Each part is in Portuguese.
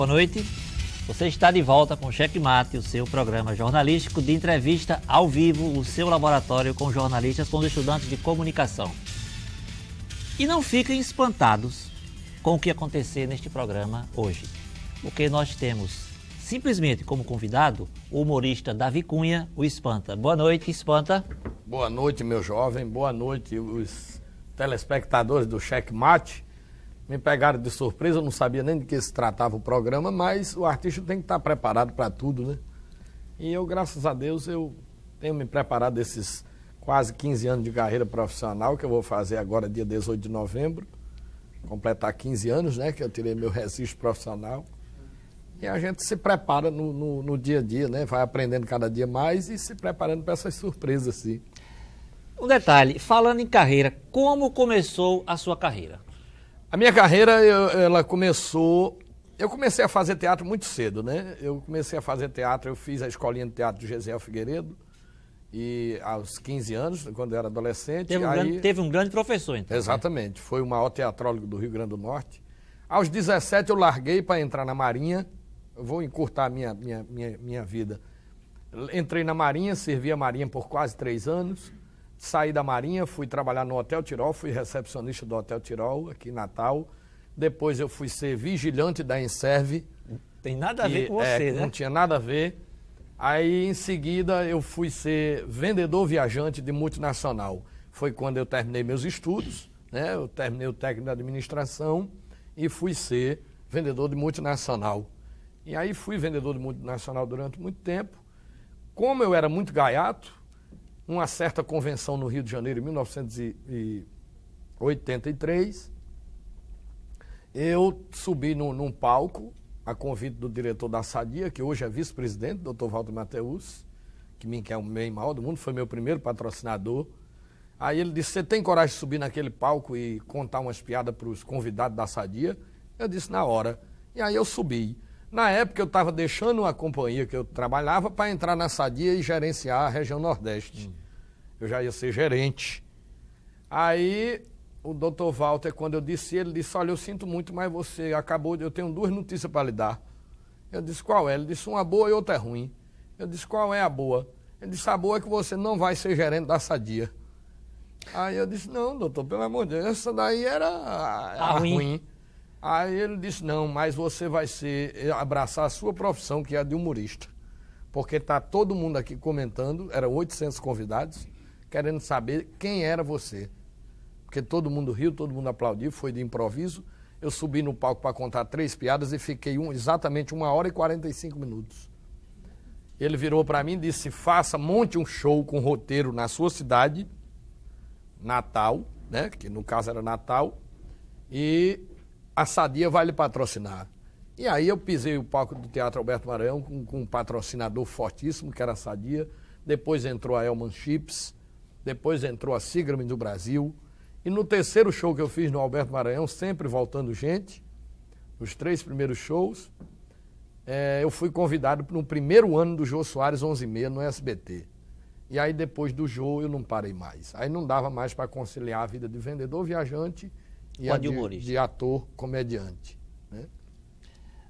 boa noite. Você está de volta com Cheque Mate, o seu programa jornalístico de entrevista ao vivo, o seu laboratório com jornalistas, com os estudantes de comunicação. E não fiquem espantados com o que acontecer neste programa hoje, porque nós temos simplesmente como convidado o humorista Davi Cunha, o Espanta. Boa noite, Espanta. Boa noite, meu jovem. Boa noite, os telespectadores do Cheque Mate. Me pegaram de surpresa, eu não sabia nem de que se tratava o programa, mas o artista tem que estar preparado para tudo, né? E eu, graças a Deus, eu tenho me preparado esses quase 15 anos de carreira profissional, que eu vou fazer agora dia 18 de novembro, completar 15 anos, né, que eu tirei meu registro profissional. E a gente se prepara no dia a dia, né? Vai aprendendo cada dia mais e se preparando para essas surpresas, assim. Um detalhe, falando em carreira, como começou a sua carreira? A minha carreira, ela começou... Eu comecei a fazer teatro muito cedo, né? Eu comecei a fazer teatro, eu fiz a escolinha de teatro de Gesiel Figueiredo, e aos 15 anos, quando eu era adolescente... Teve um grande professor, então. Exatamente, foi o maior teatrólogo do Rio Grande do Norte. Aos 17 eu larguei para entrar na Marinha, eu vou encurtar a minha vida. Entrei na Marinha, servi a Marinha por quase 3 anos, saí da Marinha, fui trabalhar no Hotel Tirol, fui recepcionista do Hotel Tirol, aqui em Natal. Depois eu fui ser vigilante da Enserve. Tem nada a ver com você, né? Não tinha nada a ver. Aí, em seguida, eu fui ser vendedor viajante de multinacional. Foi quando eu terminei meus estudos, né? Eu terminei o técnico de administração e fui ser vendedor de multinacional. E aí fui vendedor de multinacional durante muito tempo. Como eu era muito gaiato, uma certa convenção no Rio de Janeiro, em 1983, eu subi num palco, a convite do diretor da Sadia, que hoje é vice-presidente, Dr. Walter Mateus, que me quer o bem maior do mundo, foi meu primeiro patrocinador. Aí ele disse, você tem coragem de subir naquele palco e contar umas piadas para os convidados da Sadia? Eu disse, na hora. E aí eu subi. Na época eu estava deixando uma companhia que eu trabalhava para entrar na Sadia e gerenciar a região Nordeste. Eu já ia ser gerente. Aí o Dr. Walter, quando eu disse, ele disse, olha, eu sinto muito, mas você acabou, eu tenho 2 notícias para lhe dar. Eu disse, qual é? Ele disse, uma boa e outra é ruim. Eu disse, qual é a boa? Ele disse, a boa é que você não vai ser gerente da Sadia. Aí eu disse, não, doutor, pelo amor de Deus, essa daí era ruim. Aí ele disse, não, mas você vai abraçar a sua profissão, que é a de humorista. Porque está todo mundo aqui comentando, eram 800 convidados, querendo saber quem era você. Porque todo mundo riu, todo mundo aplaudiu, foi de improviso. Eu subi no palco para contar 3 piadas e fiquei exatamente 1h e 45 minutos. Ele virou para mim e disse, monte um show com roteiro na sua cidade, Natal, né, que no caso era Natal, e a Sadia vai lhe patrocinar. E aí eu pisei o palco do Teatro Alberto Maranhão com um patrocinador fortíssimo, que era a Sadia. Depois entrou a Elman Chips, depois entrou a Sigrame do Brasil. E no terceiro show que eu fiz no Alberto Maranhão, sempre voltando gente, os 3 primeiros shows, eu fui convidado no primeiro ano do Jô Soares 11h30 no SBT. E aí depois do Jô eu não parei mais. Aí não dava mais para conciliar a vida de vendedor viajante e a de ator comediante, né?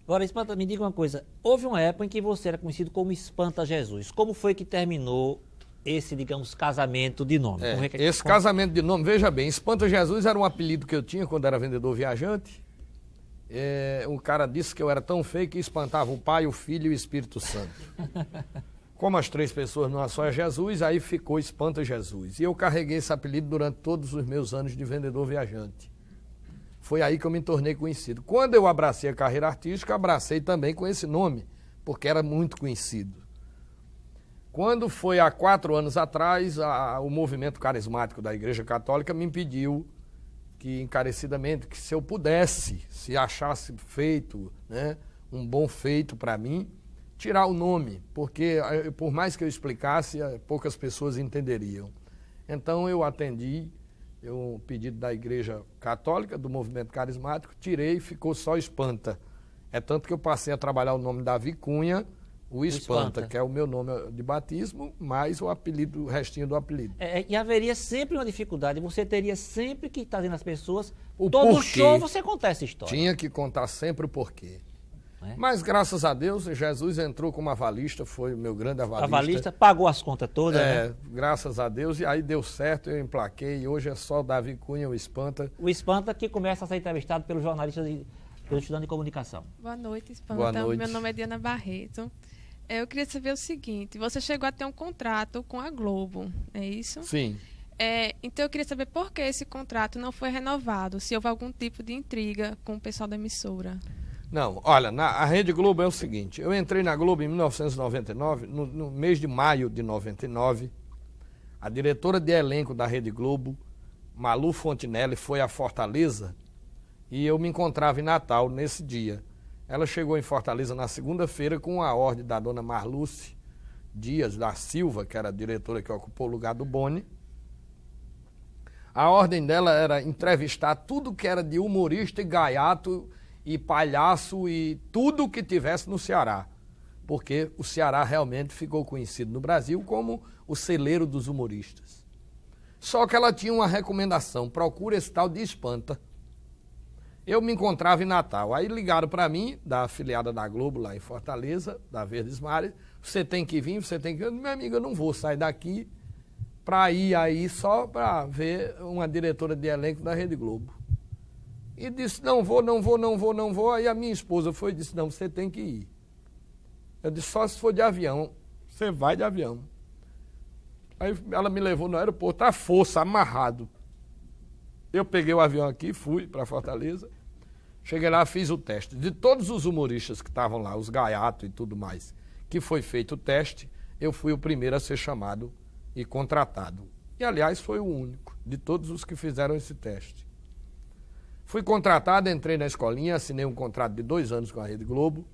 Agora, Espanta, me diga uma coisa. Houve uma época em que você era conhecido como Espanta Jesus. Como foi que terminou esse, digamos, casamento de nome? Casamento de nome, veja bem, Espanta Jesus era um apelido que eu tinha quando era vendedor viajante. Um cara disse que eu era tão feio que espantava o Pai, o Filho e o Espírito Santo. Como as 3 pessoas numa só é Jesus, aí ficou Espanta Jesus. E eu carreguei esse apelido durante todos os meus anos de vendedor viajante. Foi aí que eu me tornei conhecido. Quando eu abracei a carreira artística, abracei também com esse nome, porque era muito conhecido. Quando foi há 4 anos atrás, o movimento carismático da Igreja Católica me pediu que, encarecidamente, que se eu pudesse, se achasse feito, né, um bom feito para mim, tirar o nome, porque por mais que eu explicasse, poucas pessoas entenderiam. Então eu atendi um pedido da Igreja Católica, do movimento carismático, tirei e ficou só Espanta. É tanto que eu passei a trabalhar o nome Davi Cunha, o Espanta, que é o meu nome de batismo, mais o apelido, o restinho do apelido. E haveria sempre uma dificuldade, você teria sempre que estar dizendo às pessoas, todo porquê. Show você conta essa história. Tinha que contar sempre o porquê. né? Mas graças a Deus, Jesus entrou como avalista, foi o meu grande avalista. Avalista, pagou as contas todas, né? Graças a Deus, e aí deu certo, eu emplaquei, e hoje é só Davi Cunha, o Espanta. O Espanta que começa a ser entrevistado pelos jornalistas, pelos estudantes de comunicação. Boa noite, Espanta. Boa noite. Meu nome é Diana Barreto. Eu queria saber o seguinte, você chegou a ter um contrato com a Globo, é isso? Sim. Então eu queria saber por que esse contrato não foi renovado, se houve algum tipo de intriga com o pessoal da emissora. Não, olha, a Rede Globo é o seguinte, eu entrei na Globo em 1999, no mês de maio de 99, a diretora de elenco da Rede Globo, Malu Fontinelli, foi a Fortaleza e eu me encontrava em Natal nesse dia. Ela chegou em Fortaleza na segunda-feira com a ordem da dona Marluce Dias da Silva, que era a diretora que ocupou o lugar do Boni. A ordem dela era entrevistar tudo que era de humorista e gaiato e palhaço e tudo que tivesse no Ceará, porque o Ceará realmente ficou conhecido no Brasil como o celeiro dos humoristas. Só que ela tinha uma recomendação, procura esse tal de Espanta. Eu me encontrava em Natal, aí ligaram para mim, da afiliada da Globo lá em Fortaleza, da Verdes Mares, você tem que vir, você tem que vir. Meu amigo, eu não vou sair daqui para ir aí só para ver uma diretora de elenco da Rede Globo. E disse, não vou. Aí a minha esposa foi e disse, não, você tem que ir. Eu disse, só se for de avião. Você vai de avião. Aí ela me levou no aeroporto, à força, amarrado. Eu peguei o avião aqui, fui para Fortaleza. Cheguei lá, fiz o teste. De todos os humoristas que estavam lá, os gaiatos e tudo mais, que foi feito o teste, eu fui o primeiro a ser chamado e contratado. E, aliás, foi o único de todos os que fizeram esse teste. Fui contratado, entrei na escolinha, assinei um contrato de 2 anos com a Rede Globo.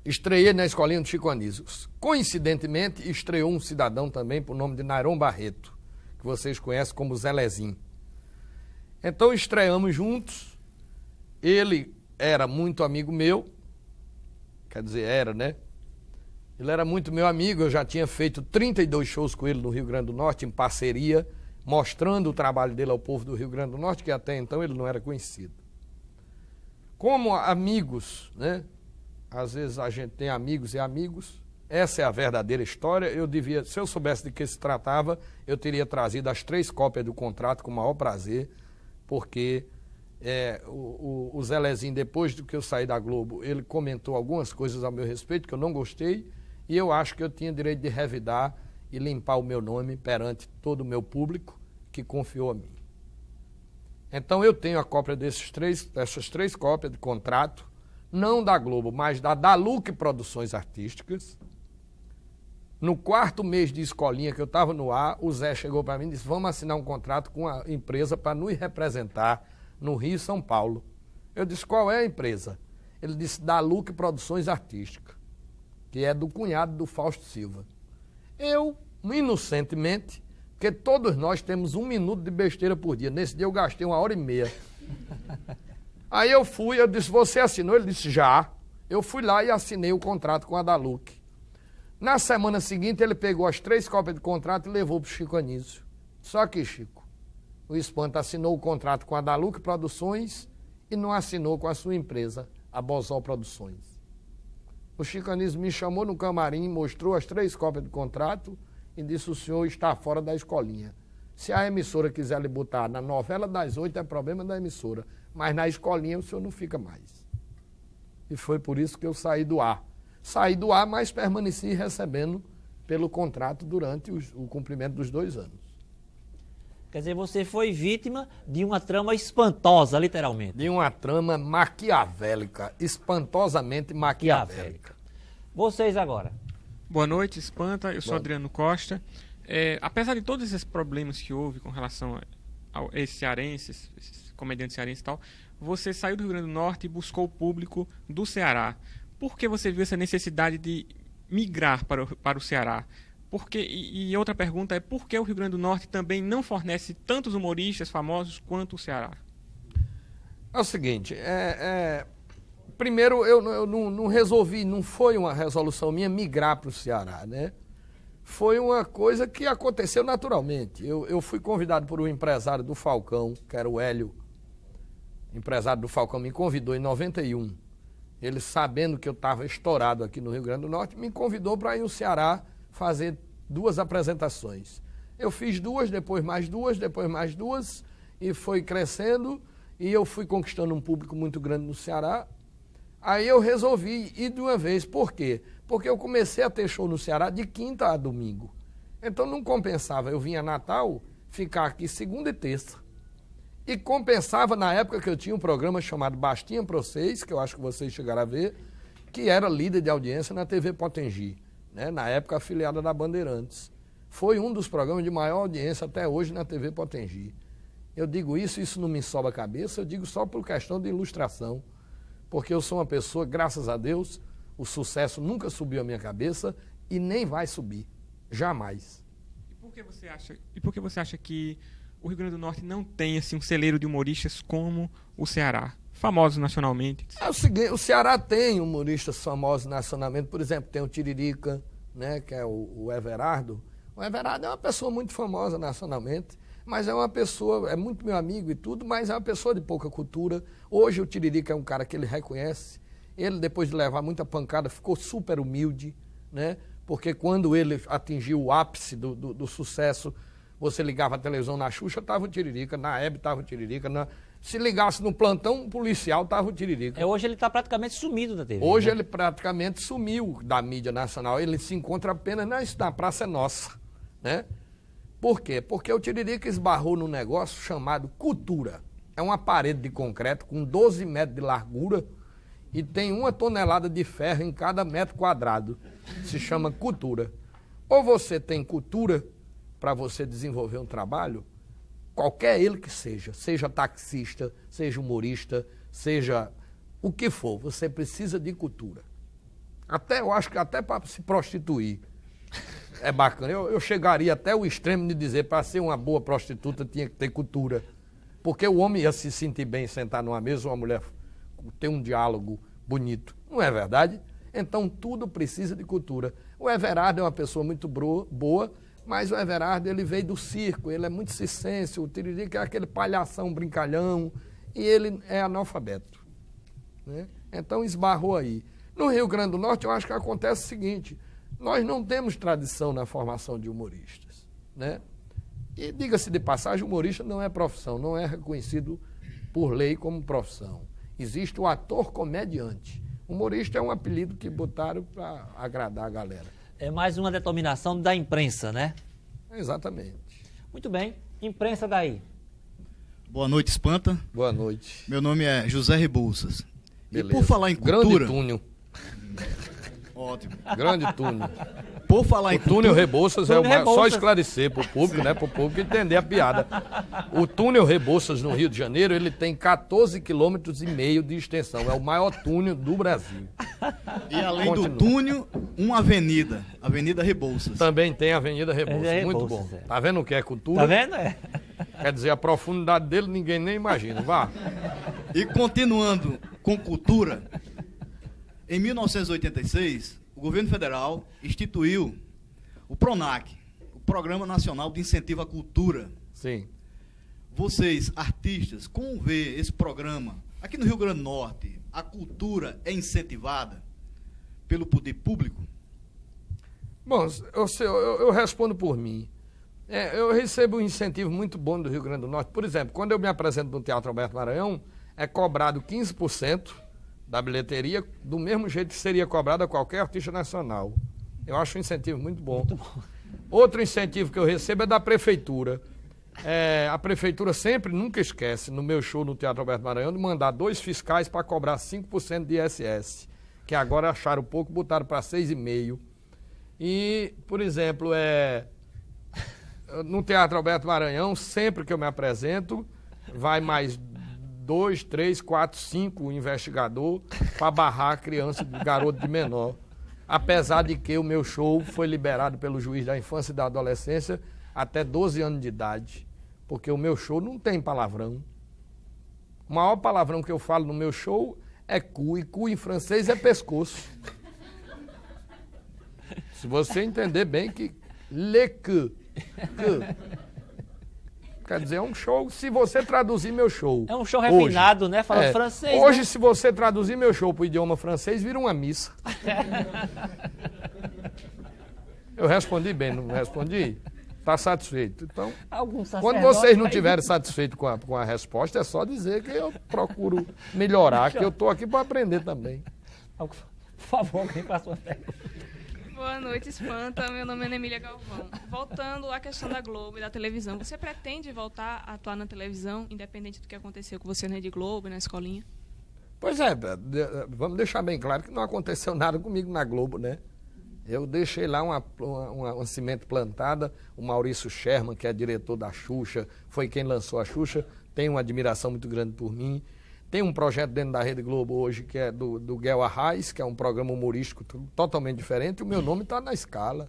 Estreiei na escolinha do Chico Anísio. Coincidentemente, estreou um cidadão também por nome de Nairon Barreto, que vocês conhecem como Zelezinho. Então, estreamos juntos. Ele era muito amigo meu, quer dizer, era, né? Ele era muito meu amigo, eu já tinha feito 32 shows com ele no Rio Grande do Norte, em parceria, mostrando o trabalho dele ao povo do Rio Grande do Norte, que até então ele não era conhecido. Como amigos, né? Às vezes a gente tem amigos e amigos, essa é a verdadeira história. Eu devia, se eu soubesse de que se tratava, eu teria trazido as 3 cópias do contrato com o maior prazer, porque o Zelezinho, depois do que eu saí da Globo, ele comentou algumas coisas a meu respeito que eu não gostei, e eu acho que eu tinha direito de revidar e limpar o meu nome perante todo o meu público que confiou a mim. Então eu tenho a cópia dessas 3 cópias de contrato, não da Globo, mas da Daluc Produções Artísticas. No 4º mês de escolinha que eu estava no ar, o Zé chegou para mim e disse, vamos assinar um contrato com a empresa para nos representar no Rio e São Paulo. Eu disse, qual é a empresa? Ele disse, Daluc Produções Artísticas, que é do cunhado do Fausto Silva. Eu, inocentemente, porque todos nós temos 1 minuto de besteira por dia. Nesse dia eu gastei 1h30. Aí eu disse, você assinou? Ele disse, já. Eu fui lá e assinei o contrato com a Daluc. Na semana seguinte, ele pegou as 3 cópias de contrato e levou para o Chico Anísio. Só que, Chico, o Espanta assinou o contrato com a Daluc Produções e não assinou com a sua empresa, a Bozol Produções. O Chico Anísio me chamou no camarim, mostrou as 3 cópias de contrato e disse, o senhor está fora da escolinha. Se a emissora quiser lhe botar na novela das 8, é problema da emissora. Mas na escolinha o senhor não fica mais. E foi por isso que eu saí do ar. Saí do ar, mas permaneci recebendo pelo contrato durante o cumprimento dos 2 anos. Quer dizer, você foi vítima de uma trama espantosa, literalmente. De uma trama maquiavélica, espantosamente maquiavélica. Vocês agora. Boa noite, Espanta. Eu sou Adriano Costa. Apesar de todos esses problemas que houve com relação a esses cearenses, esses comediantes cearenses e tal, você saiu do Rio Grande do Norte e buscou o público do Ceará. Por que você viu essa necessidade de migrar para o Ceará? E outra pergunta é, por que o Rio Grande do Norte também não fornece tantos humoristas famosos quanto o Ceará? É o seguinte, primeiro eu não resolvi, não foi uma resolução minha migrar para o Ceará, né? Foi uma coisa que aconteceu naturalmente. Eu fui convidado por um empresário do Falcão, que era o Hélio, empresário do Falcão, me convidou em 91. ele sabendo que eu estava estourado aqui no Rio Grande do Norte, me convidou para ir ao Ceará fazer 2 apresentações. Eu fiz 2, depois mais 2, depois mais 2, e foi crescendo, e eu fui conquistando um público muito grande no Ceará. Aí eu resolvi ir de uma vez. Por quê? Porque eu comecei a ter show no Ceará de quinta a domingo. Então não compensava. Eu vinha Natal, ficar aqui segunda e terça. E compensava na época que eu tinha um programa chamado Bastinha Pra Vocês, que eu acho que vocês chegaram a ver, que era líder de audiência na TV Potengi, né? Na época afiliada da Bandeirantes. Foi um dos programas de maior audiência até hoje na TV Potengi. Eu digo isso não me sobe a cabeça, eu digo só por questão de ilustração. Porque eu sou uma pessoa, graças a Deus, o sucesso nunca subiu a minha cabeça e nem vai subir. Jamais. E por que você acha que o Rio Grande do Norte não tem assim, um celeiro de humoristas como o Ceará, famosos nacionalmente? É o seguinte, o Ceará tem humoristas famosos nacionalmente, por exemplo, tem o Tiririca, né, que é o Everardo. O Everardo é uma pessoa muito famosa nacionalmente, mas é uma pessoa, é muito meu amigo e tudo, mas é uma pessoa de pouca cultura. Hoje o Tiririca é um cara que ele reconhece. Ele, depois de levar muita pancada, ficou super humilde, né? Porque quando ele atingiu o ápice do sucesso, você ligava a televisão na Xuxa, estava o Tiririca, na Hebe estava o Tiririca, se ligasse no plantão policial, estava o Tiririca. Hoje ele está praticamente sumido da TV. Hoje né? ele praticamente sumiu da mídia nacional, ele se encontra apenas na Praça Nossa, né? Por quê? Porque o Tiririca esbarrou num negócio chamado cultura. É uma parede de concreto com 12 metros de largura e tem 1 tonelada de ferro em cada metro quadrado. Se chama cultura. Ou você tem cultura para você desenvolver um trabalho, qualquer ele que seja taxista, seja humorista, seja o que for, você precisa de cultura. Eu acho que até para se prostituir é bacana. Eu chegaria até o extremo de dizer, para ser uma boa prostituta tinha que ter cultura. Porque o homem ia se sentir bem sentar numa mesa, uma mulher ter um diálogo bonito. Não é verdade? Então tudo precisa de cultura. O Everardo é uma pessoa muito boa, mas o Everardo ele veio do circo, ele é muito circense, o Tiririca é aquele palhação, brincalhão, e ele é analfabeto, né? Então esbarrou aí. No Rio Grande do Norte eu acho que acontece o seguinte, nós não temos tradição na formação de humoristas, né? E diga-se de passagem, humorista não é profissão, não é reconhecido por lei como profissão. Existe o ator comediante. Humorista é um apelido que botaram para agradar a galera. É mais uma determinação da imprensa, né? Exatamente. Muito bem. Imprensa daí. Boa noite, Espanta. Boa noite. Meu nome é José Rebouças. Beleza. E por falar em cultura... Grande Túnel. Ótimo. Grande Túnel. Por falar em O Túnel Rebouças é o maior... Rebouças. Só esclarecer para o público, né? Para o público entender a piada. O Túnel Rebouças, no Rio de Janeiro, ele tem 14,5 km de extensão. É o maior túnel do Brasil. E além Continua. do túnel, uma avenida. Avenida Rebouças. Também tem a Avenida Rebouças. É Muito Rebouças, bom. é. Tá vendo o que é cultura? Tá vendo? É. Quer dizer, a profundidade dele ninguém nem imagina. Vá. E continuando com cultura, em 1986, o governo federal instituiu o PRONAC, o Programa Nacional de Incentivo à Cultura. Sim. Vocês, artistas, como vê esse programa? Aqui no Rio Grande do Norte, a cultura é incentivada pelo poder público? Bom, eu respondo por mim. Eu recebo um incentivo muito bom do Rio Grande do Norte. Por exemplo, quando eu me apresento no Teatro Alberto Maranhão, é cobrado 15% da bilheteria, do mesmo jeito que seria cobrado a qualquer artista nacional. Eu acho um incentivo muito bom. Muito bom. Outro incentivo que eu recebo é da prefeitura. A prefeitura sempre, nunca esquece, no meu show no Teatro Alberto Maranhão, de mandar 2 fiscais para cobrar 5% de ISS, que agora acharam pouco, botaram para 6,5%. E, por exemplo, no Teatro Alberto Maranhão, sempre que eu me apresento, vai mais 2, 3, 4, 5 investigador para barrar a criança, garoto de menor. Apesar de que o meu show foi liberado pelo juiz da infância e da adolescência até 12 anos de idade. Porque o meu show não tem palavrão. O maior palavrão que eu falo no meu show é cu, e cu em francês é pescoço. Se você entender bem que le que. Quer dizer, é um show, se você traduzir meu show. É um show refinado, hoje, né? Falando francês. Hoje, né? se você traduzir meu show para o idioma francês, vira uma missa. Eu respondi bem, não respondi? Está satisfeito? Então, quando vocês não estiverem satisfeitos com a resposta, é só dizer que eu procuro melhorar, que eu estou aqui para aprender também. Por favor, alguém faça uma pergunta. Boa noite, Espanta. Meu nome é Emília Galvão. Voltando à questão da Globo e da televisão, você pretende voltar a atuar na televisão, independente do que aconteceu com você na Rede Globo e na escolinha? Pois é, vamos deixar bem claro que não aconteceu nada comigo na Globo, né? Eu deixei lá uma semente plantada, o Maurício Sherman, que é diretor da Xuxa, foi quem lançou a Xuxa, tem uma admiração muito grande por mim. Tem um projeto dentro da Rede Globo hoje que é do Guel Arraes, que é um programa humorístico totalmente diferente, e o meu nome está na escala,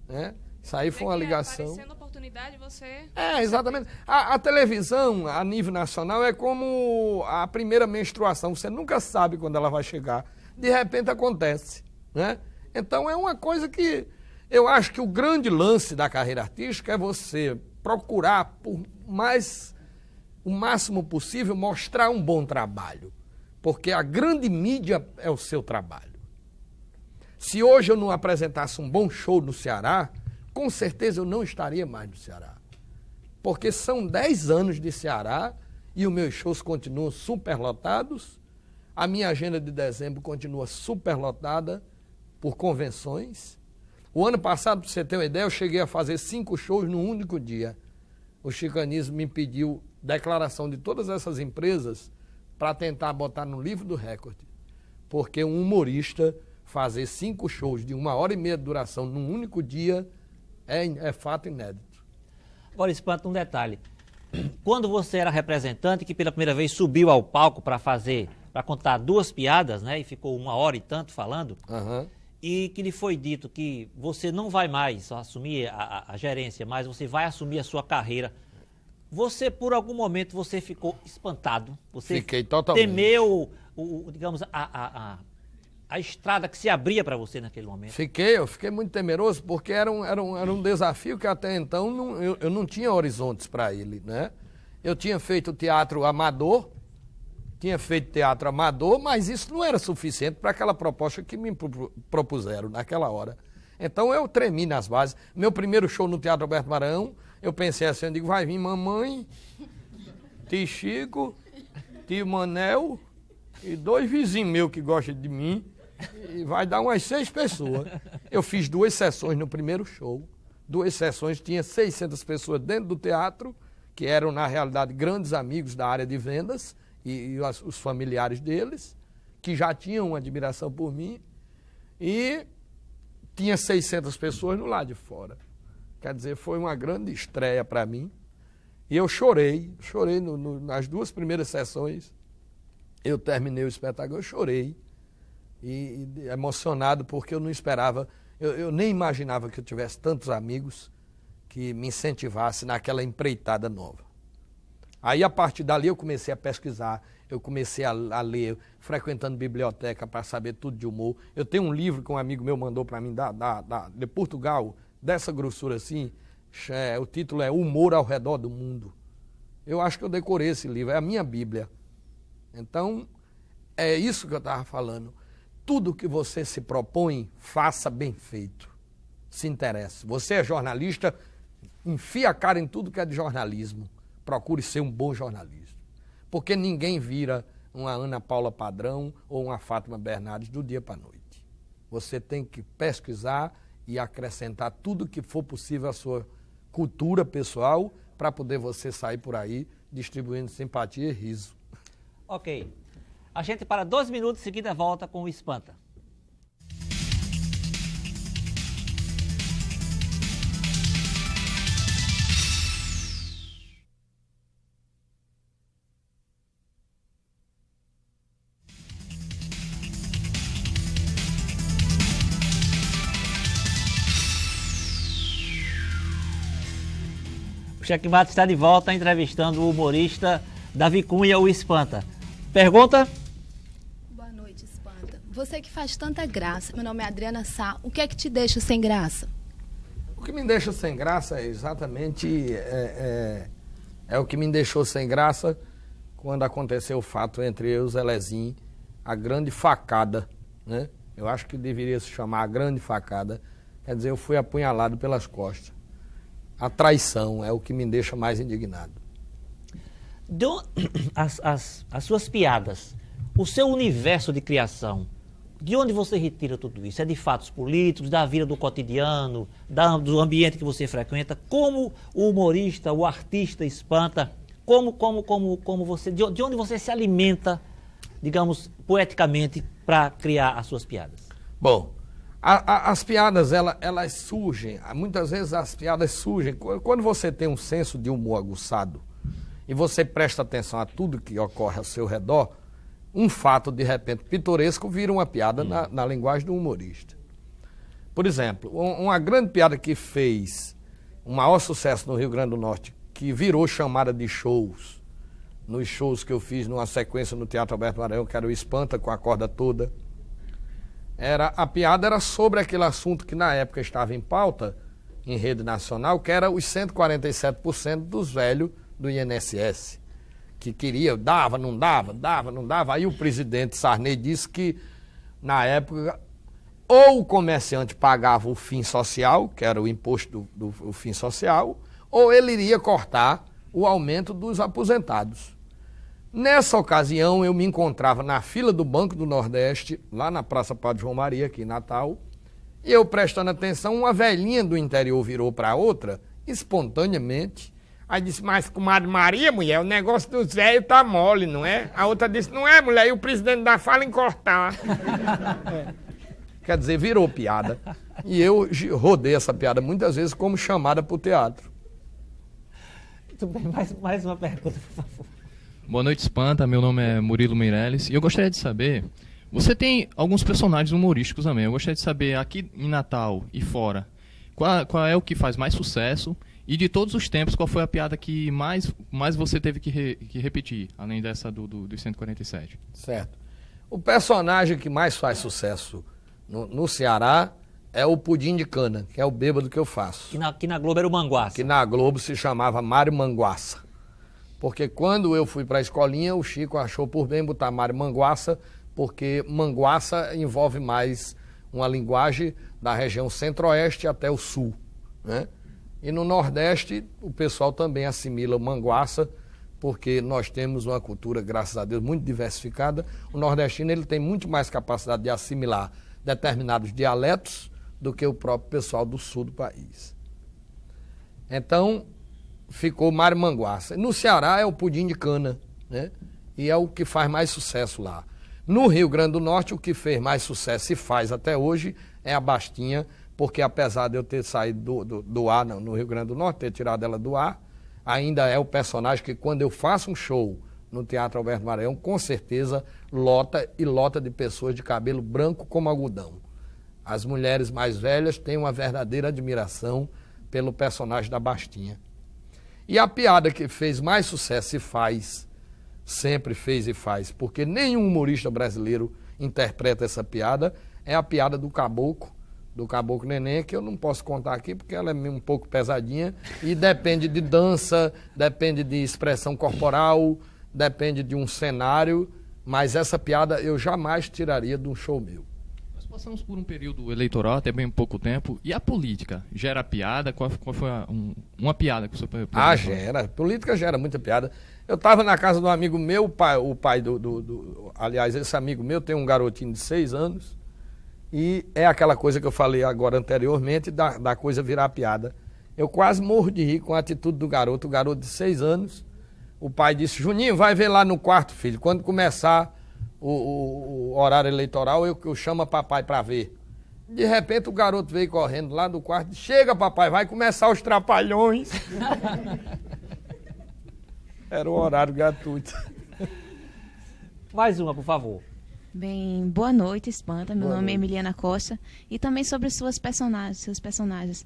né? Isso aí foi uma ligação. Aparecendo oportunidade, você... Exatamente. A televisão, a nível nacional, é como a primeira menstruação. Você nunca sabe quando ela vai chegar. De repente acontece, né? Então é uma coisa que eu acho que o grande lance da carreira artística é você procurar o máximo possível mostrar um bom trabalho. Porque a grande mídia é o seu trabalho. Se hoje eu não apresentasse um bom show no Ceará, com certeza eu não estaria mais no Ceará. Porque são 10 anos de Ceará e os meus shows continuam superlotados. A minha agenda de dezembro continua superlotada por convenções. O ano passado, para você ter uma ideia, eu cheguei a fazer 5 shows num único dia. O chicanismo me pediu declaração de todas essas empresas para tentar botar no livro do recorde. Porque um humorista fazer 5 shows de 1h30 de duração num único dia é fato inédito. Agora, Espanta, um detalhe. Quando você era representante, que pela primeira vez subiu ao palco para contar 2 piadas, né, e ficou 1 hora e tanto falando, e que lhe foi dito que você não vai mais assumir a gerência, mas você vai assumir a sua carreira. Você, por algum momento, você ficou espantado? Você Fiquei totalmente. Temeu, digamos, a estrada que se abria para você naquele momento? Eu fiquei muito temeroso, porque era um desafio que até então eu não tinha horizontes para ele, né? Eu tinha feito teatro amador, mas isso não era suficiente para aquela proposta que me propuseram naquela hora. Então eu tremi nas bases. Meu primeiro show no Teatro Alberto Maranhão, eu pensei assim, eu digo, vai vir mamãe, tio Chico, tio Manel e 2 vizinhos meus que gostam de mim, e vai dar umas 6 pessoas. Eu fiz 2 sessões no primeiro show, 2 sessões, tinha 600 pessoas dentro do teatro, que eram na realidade grandes amigos da área de vendas, e os familiares deles, que já tinham uma admiração por mim, e tinha 600 pessoas no lado de fora. Quer dizer, foi uma grande estreia para mim. E eu chorei nas 2 primeiras sessões. Eu terminei o espetáculo, eu chorei. E emocionado, porque eu não esperava, eu nem imaginava que eu tivesse tantos amigos que me incentivassem naquela empreitada nova. Aí, a partir dali, eu comecei a pesquisar, eu comecei a ler, frequentando biblioteca para saber tudo de humor. Eu tenho um livro que um amigo meu mandou para mim, de Portugal, dessa grossura assim, o título é Humor ao Redor do Mundo. Eu acho que eu decorei esse livro, é a minha Bíblia. Então, é isso que eu estava falando. Tudo que você se propõe, faça bem feito. Se interesse. Você é jornalista, enfia a cara em tudo que é de jornalismo. Procure ser um bom jornalista. Porque ninguém vira uma Ana Paula Padrão ou uma Fátima Bernardes do dia para a noite. Você tem que pesquisar e acrescentar tudo que for possível à sua cultura pessoal para poder você sair por aí distribuindo simpatia e riso. Ok. A gente para 2 minutos, em seguida volta com o Espanta. O Checkmate está de volta entrevistando o humorista Davi Cunha, o Espanta. Pergunta? Boa noite, Espanta. Você que faz tanta graça, meu nome é Adriana Sá, o que é que te deixa sem graça? O que me deixa sem graça é exatamente É o que me deixou sem graça quando aconteceu o fato entre eu e o Zelezinho, a grande facada, né? Eu acho que deveria se chamar a grande facada. Quer dizer, eu fui apunhalado pelas costas. A traição é o que me deixa mais indignado. As suas piadas, o seu universo de criação, de onde você retira tudo isso? É de fatos políticos, da vida do cotidiano, do ambiente que você frequenta? Como o humorista, o artista espanta? Como você, de onde você se alimenta, digamos, poeticamente, para criar as suas piadas? Bom, as piadas, elas surgem, muitas vezes as piadas surgem, quando você tem um senso de humor aguçado e você presta atenção a tudo que ocorre ao seu redor, um fato, de repente, pitoresco vira uma piada na linguagem do humorista. Por exemplo, uma grande piada que fez o maior sucesso no Rio Grande do Norte, que virou chamada de shows, nos shows que eu fiz numa sequência no Teatro Alberto Maranhão, que era o Espanta com a Corda Toda, a piada era sobre aquele assunto que na época estava em pauta, em rede nacional, que era os 147% dos velhos do INSS, que queria, dava, não dava. Aí o presidente Sarney disse que, na época, ou o comerciante pagava o fim social, que era o imposto do fim social, ou ele iria cortar o aumento dos aposentados. Nessa ocasião, eu me encontrava na fila do Banco do Nordeste, lá na Praça Padre João Maria, aqui em Natal, e eu prestando atenção, uma velhinha do interior virou para outra, espontaneamente. Aí disse, mas comadre Maria, mulher, o negócio dos velhos tá mole, não é? A outra disse, não é, mulher, e o presidente da fala em cortar. Quer dizer, virou piada. E eu rodei essa piada muitas vezes como chamada para o teatro. Muito bem, mais uma pergunta, por favor. Boa noite, Espanta. Meu nome é Murilo Meirelles e eu gostaria de saber, você tem alguns personagens humorísticos também, eu gostaria de saber aqui em Natal e fora, qual é o que faz mais sucesso e de todos os tempos, qual foi a piada que mais você teve que repetir, além dessa dos 147? Certo. O personagem que mais faz sucesso no Ceará é o Pudim de Cana, que é o bêbado que eu faço. Que na Globo era o Manguaça. Que na Globo se chamava Mário Manguaça. Porque quando eu fui para a escolinha, o Chico achou por bem botar Mário Manguaça, porque Manguaça envolve mais uma linguagem da região centro-oeste até o sul, né? E no Nordeste, o pessoal também assimila o Manguaça, porque nós temos uma cultura, graças a Deus, muito diversificada. O nordestino ele tem muito mais capacidade de assimilar determinados dialetos do que o próprio pessoal do sul do país. Então, ficou Mário Manguaça. No Ceará é o Pudim de Cana, né? E é o que faz mais sucesso lá. No Rio Grande do Norte, o que fez mais sucesso e faz até hoje é a Bastinha, porque apesar de eu ter saído do ar no Rio Grande do Norte, ter tirado ela do ar, ainda é o personagem que quando eu faço um show no Teatro Alberto Maranhão, com certeza lota de pessoas de cabelo branco como algodão. As mulheres mais velhas têm uma verdadeira admiração pelo personagem da Bastinha. E a piada que fez mais sucesso e faz, sempre fez e faz, porque nenhum humorista brasileiro interpreta essa piada, é a piada do Caboclo Neném, que eu não posso contar aqui porque ela é um pouco pesadinha e depende de dança, depende de expressão corporal, depende de um cenário, mas essa piada eu jamais tiraria de um show meu. Nós passamos por um período eleitoral, até bem pouco tempo, e a política gera piada? Qual foi uma piada que você pode gera. A política gera muita piada. Eu estava na casa de um amigo meu, o pai aliás, esse amigo meu tem um garotinho de 6 anos, e é aquela coisa que eu falei agora anteriormente, da coisa virar piada. Eu quase morro de rir com a atitude do garoto, o garoto de 6 anos. O pai disse, Juninho, vai ver lá no quarto, filho, quando começar o horário eleitoral, eu chamo a papai para ver. De repente o garoto veio correndo lá do quarto, chega papai, vai começar os Trapalhões. Era um horário gratuito. Mais uma, por favor. Bem, boa noite, Espanta. Meu nome é Emiliana Costa. E também sobre seus personagens.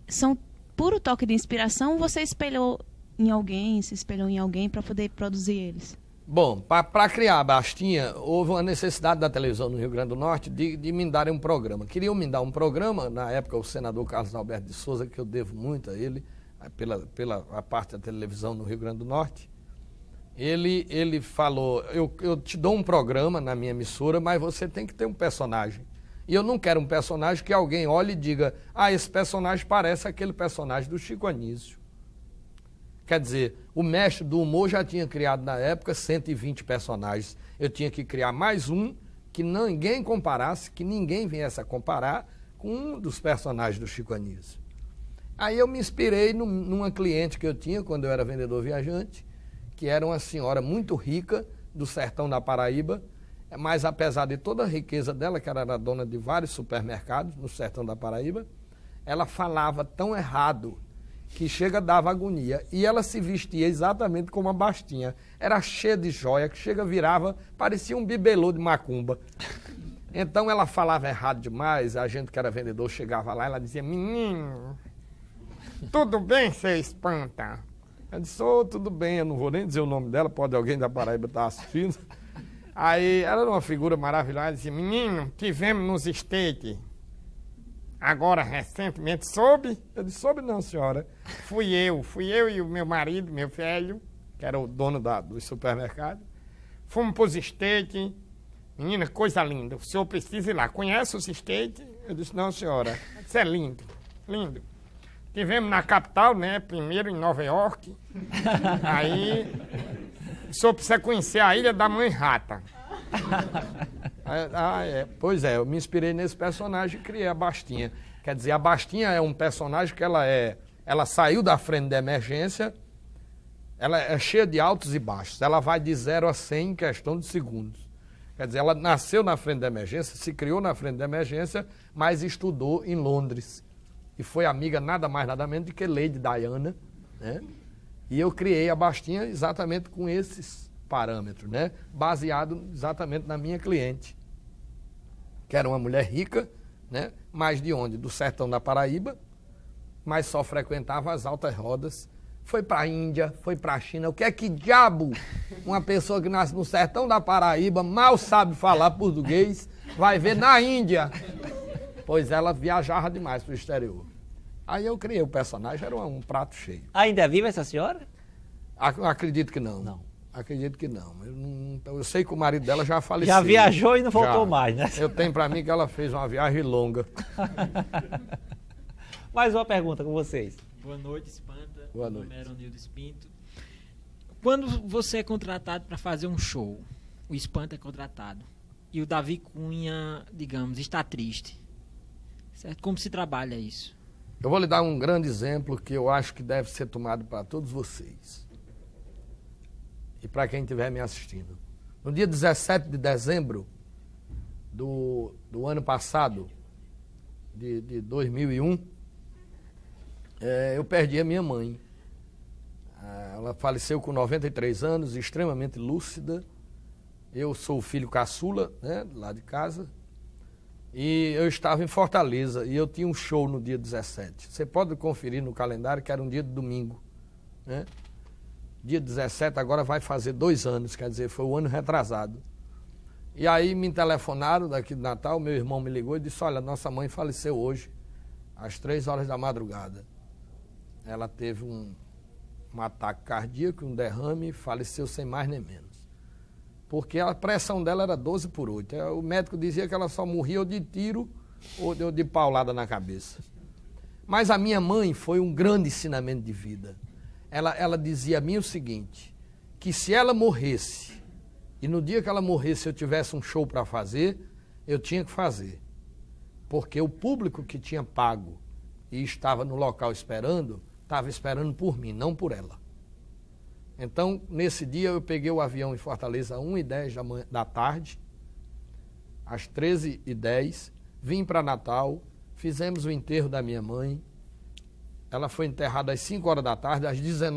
São puro toque de inspiração ou você se espelhou em alguém para poder produzir eles? Bom, para criar a Bastinha, houve uma necessidade da televisão no Rio Grande do Norte de me darem um programa. Queriam me dar um programa, na época o senador Carlos Alberto de Souza, que eu devo muito a ele, pela a parte da televisão no Rio Grande do Norte, ele falou, eu te dou um programa na minha emissora, mas você tem que ter um personagem. E eu não quero um personagem que alguém olhe e diga, esse personagem parece aquele personagem do Chico Anísio. Quer dizer, o mestre do humor já tinha criado na época 120 personagens. Eu tinha que criar mais um que ninguém comparasse, que ninguém viesse a comparar com um dos personagens do Chico Anísio. Aí eu me inspirei numa cliente que eu tinha quando eu era vendedor viajante, que era uma senhora muito rica do sertão da Paraíba, mas apesar de toda a riqueza dela, que ela era dona de vários supermercados no sertão da Paraíba, ela falava tão errado que dava agonia. E ela se vestia exatamente como a Bastinha. Era cheia de joia, que virava, parecia um bibelô de macumba. Então ela falava errado demais, a gente que era vendedor chegava lá e ela dizia, menino, tudo bem, seu Espanta? Eu disse, tudo bem, eu não vou nem dizer o nome dela, pode alguém da Paraíba estar assistindo. Aí ela era uma figura maravilhosa, ela dizia, menino, tivemos nos States, agora recentemente, soube? Eu disse, soube não, senhora. Fui eu e o meu marido, meu filho, que era o dono do supermercado, fomos para os States, menina, coisa linda, o senhor precisa ir lá, conhece os States? Eu disse, não, senhora, isso é lindo, lindo. Tivemos na capital, né, primeiro em Nova York, aí o senhor precisa conhecer a Ilha da Mãe Rata. Pois é, eu me inspirei nesse personagem e criei a Bastinha. Quer dizer, a Bastinha é um personagem que ela saiu da frente da emergência, ela é cheia de altos e baixos, ela vai de 0 a 100 em questão de segundos. Quer dizer, ela nasceu na frente da emergência, se criou na frente da emergência, mas estudou em Londres. E foi amiga nada mais nada menos do que Lady Diana, né? E eu criei a Bastinha exatamente com esses parâmetros, né? Baseado exatamente na minha cliente, que era uma mulher rica, né? Mas de onde? Do sertão da Paraíba, mas só frequentava as altas rodas. Foi para a Índia, foi para a China. O que é que diabo uma pessoa que nasce no sertão da Paraíba, mal sabe falar português, vai ver na Índia? Pois ela viajava demais para o exterior. Aí eu criei o personagem, era um prato cheio. Ainda é viva essa senhora? Acredito que não. Não. Acredito que não. Eu sei que o marido dela já faleceu. Já viajou e não voltou mais, né? Eu tenho para mim que ela fez uma viagem longa. Mais uma pergunta com vocês. Boa noite, Espanta. Boa noite. Meu nome é Aronildo Espinto. Quando você é contratado para fazer um show, o Espanta é contratado, e o Davi Cunha, digamos, está triste, certo? Como se trabalha isso? Eu vou lhe dar um grande exemplo que eu acho que deve ser tomado para todos vocês. E para quem estiver me assistindo. No dia 17 de dezembro do ano passado, de 2001, eu perdi a minha mãe. Ela faleceu com 93 anos, extremamente lúcida. Eu sou o filho caçula, né, lá de casa. E eu estava em Fortaleza e eu tinha um show no dia 17. Você pode conferir no calendário que era um dia de domingo, né? Dia 17 agora vai fazer 2 anos, quer dizer, foi o ano retrasado. E aí me telefonaram daqui de Natal, meu irmão me ligou e disse, olha, nossa mãe faleceu hoje, às 3 horas da madrugada. Ela teve um ataque cardíaco, um derrame e faleceu sem mais nem menos. Porque a pressão dela era 12/8. O médico dizia que ela só morria ou de tiro ou de paulada na cabeça. Mas a minha mãe foi um grande ensinamento de vida. Ela dizia a mim o seguinte, que se ela morresse, e no dia que ela morresse eu tivesse um show para fazer, eu tinha que fazer. Porque o público que tinha pago e estava no local esperando, estava esperando por mim, não por ela. Então, nesse dia, eu peguei o avião em Fortaleza às 1h10 da tarde, às 13h10, vim para Natal, fizemos o enterro da minha mãe. Ela foi enterrada às 5 horas da tarde, às 19h.